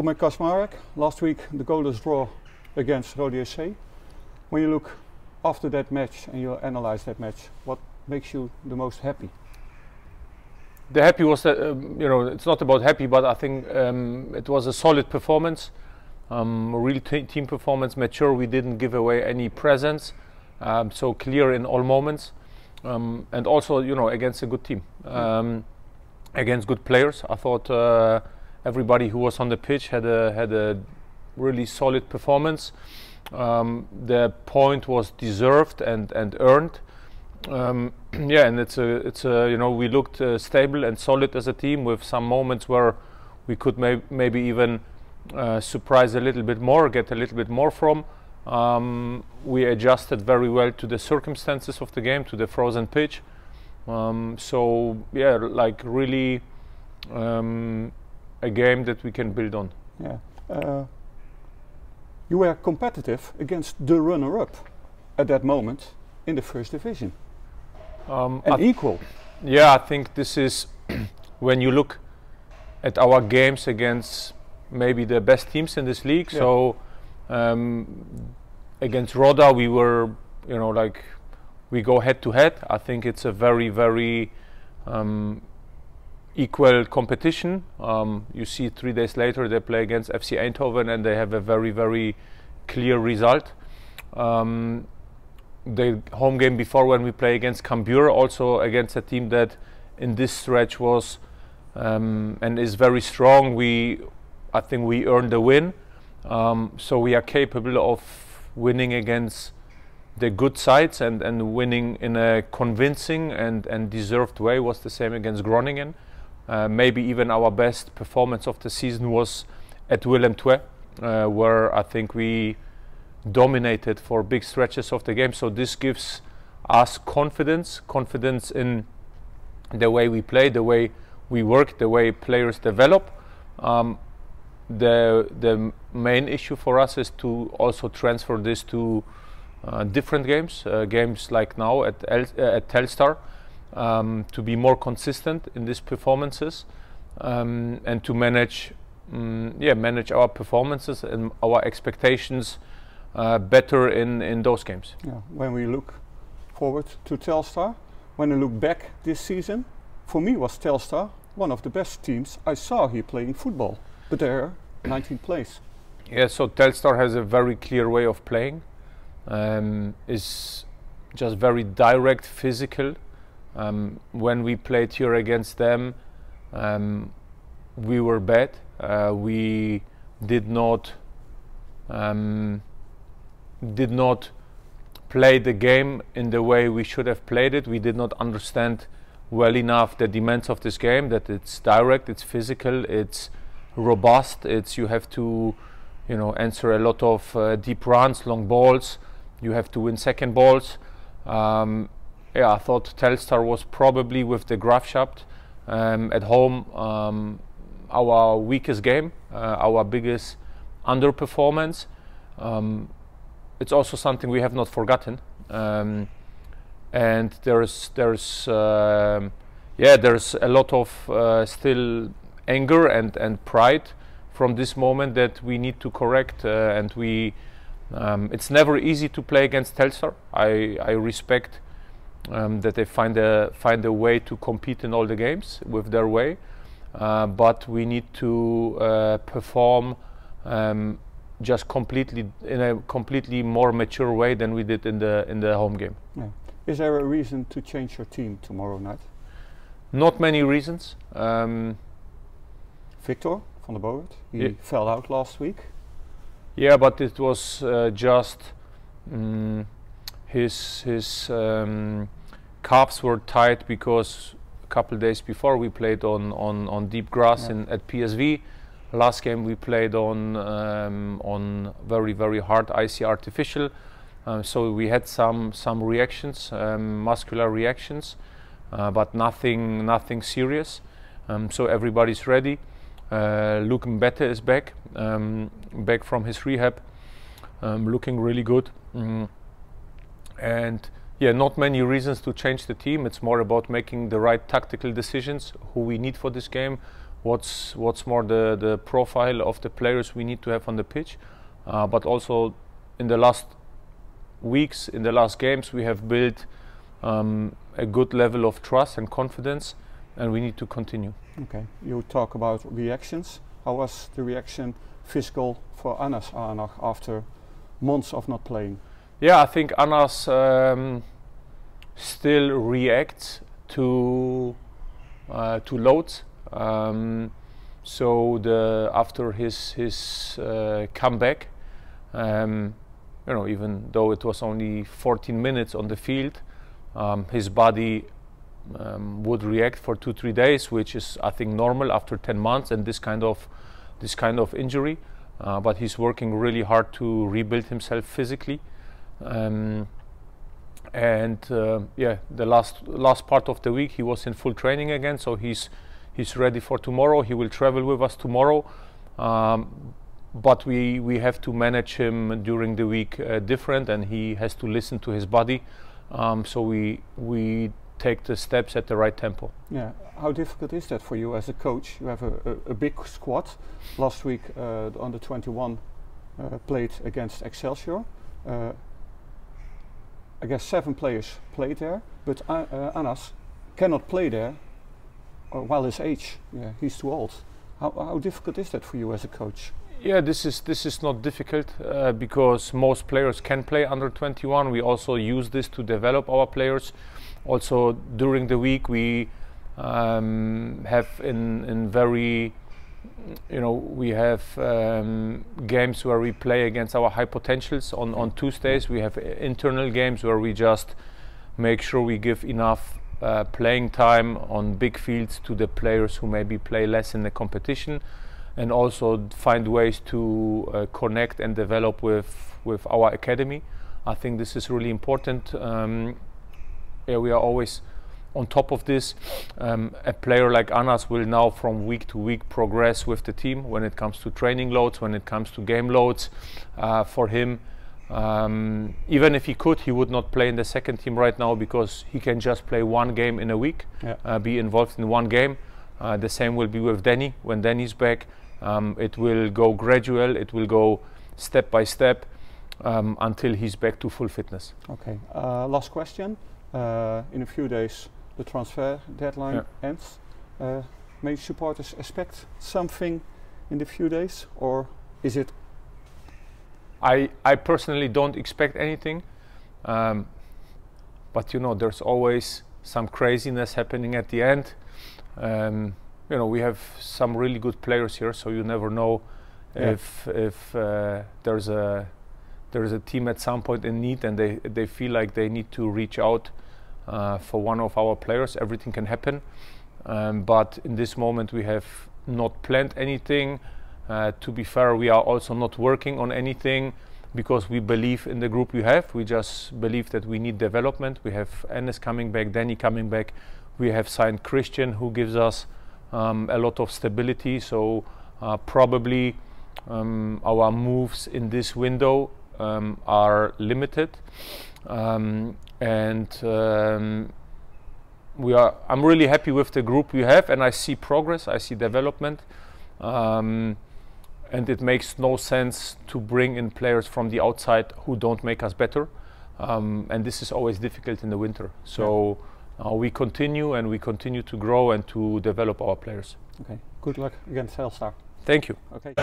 Tomek Kaczmarek, last week the goalless draw against Rode SC. When you look after that match and you analyze that match, what makes you the most happy? The happy was that, it's not about happy, but I think it was a solid performance, a real team performance, mature. We didn't give away any presence, so clear in all moments, and also, against a good team, against good players. I thought everybody who was on the pitch had a really solid performance. The point was deserved and earned. Yeah, and it's a we looked stable and solid as a team, with some moments where we could maybe even surprise a little bit more, get a little bit more from. We adjusted very well to the circumstances of the game, to the frozen pitch. So yeah, like really a game that we can build on. Yeah. You were competitive against the runner-up at that moment in the first division. And equal. Yeah, I think this is when you look at our games against maybe the best teams in this league. Yeah. So against Roda we were, we go head to head. I think it's a very, very equal competition. You see 3 days later they play against FC Eindhoven and they have a very, very clear result. The home game before, when we play against Cambuur, also against a team that in this stretch was and is very strong, I think we earned the win. So we are capable of winning against the good sides and winning in a convincing and deserved way. Was the same against Groningen. Maybe even our best performance of the season was at Willem II, where I think we dominated for big stretches of the game. So this gives us confidence in the way we play, the way we work, the way players develop. The main issue for us is to also transfer this to different games, games like now at Telstar, to be more consistent in these performances, and to manage our performances and our expectations better in those games. Yeah. When we look forward to Telstar, when I look back this season, for me was Telstar one of the best teams I saw here playing football, but they're 19th place. Yeah, so Telstar has a very clear way of playing, is just very direct, physical. When we played here against them, we were bad. We did not play the game in the way we should have played it. We did not understand well enough the demands of this game, that it's direct, it's physical, it's robust, you have to answer a lot of deep runs, long balls, you have to win second balls. Yeah, I thought Telstar was probably, with the Graafschaft at home, our weakest game, our biggest underperformance. It's also something we have not forgotten, and there's a lot of still anger and pride from this moment that we need to correct, and it's never easy to play against Telstar. I respect that they find a way to compete in all the games with their way, but we need to perform just in a completely more mature way than we did in the home game. Yeah. Is there a reason to change your team tomorrow night? Not many reasons. Victor van der Boert, he fell out last week. Yeah, but it was just his calves were tight because a couple of days before we played on deep grass at PSV. Last game we played on very, very hard icy artificial, so we had some reactions, muscular reactions, but nothing serious. So everybody's ready. Luke Witte is back from his rehab, looking really good. And yeah, not many reasons to change the team. It's more about making the right tactical decisions, who we need for this game, what's more the profile of the players we need to have on the pitch, but also in the last weeks, in the last games, we have built a good level of trust and confidence, and we need to continue. Okay, you talk about reactions. How was the reaction physical for Anas Arnach after months of not playing? Yeah, I think Anas still reacts to loads. So after his comeback, you know, even though it was only 14 minutes on the field, his body would react for 2-3 days, which is, I think, normal after 10 months and this kind of injury. But he's working really hard to rebuild himself physically. Yeah, the last part of the week he was in full training again, so he's ready for tomorrow. He will travel with us tomorrow, but we have to manage him during the week different, and he has to listen to his body. So we take the steps at the right tempo. Yeah. How difficult is that for you as a coach? You have a big squad. Last week the under-21 played against Excelsior. I guess 7 players played there, but Anas cannot play there while his age. Yeah, he's too old. How difficult is that for you as a coach? Yeah, this is not difficult because most players can play under-21. We also use this to develop our players. Also during the week we have in very, you know, we have games where we play against our high potentials. On Tuesdays we have internal games where we just make sure we give enough playing time on big fields to the players who maybe play less in the competition, and also find ways to connect and develop with our academy. I think this is really important. Yeah, we are always on top of this. A player like Anas will now from week to week progress with the team when it comes to training loads, when it comes to game loads. For him, even if he could, he would not play in the second team right now because he can just play one game in a week, be involved in one game. The same will be with Danny. When Danny's back, it will go gradual, it will go step by step until he's back to full fitness. Okay, last question. In a few days the transfer deadline ends. May supporters expect something in the few days, or is it? I personally don't expect anything, but you know, there's always some craziness happening at the end. You know, we have some really good players here, so you never know if there's a team at some point in need and they feel like they need to reach out for one of our players. Everything can happen, but in this moment we have not planned anything. To be fair, we are also not working on anything because we believe in the group we have. We just believe that we need development. We have Enes coming back, Danny coming back. We have signed Christian, who gives us a lot of stability. So probably our moves in this window are limited, and I'm really happy with the group we have, and I see progress, I see development, and it makes no sense to bring in players from the outside who don't make us better, and this is always difficult in the winter. So we continue, and we continue to grow and to develop our players. Okay, good luck against Telstar. Thank you. Okay.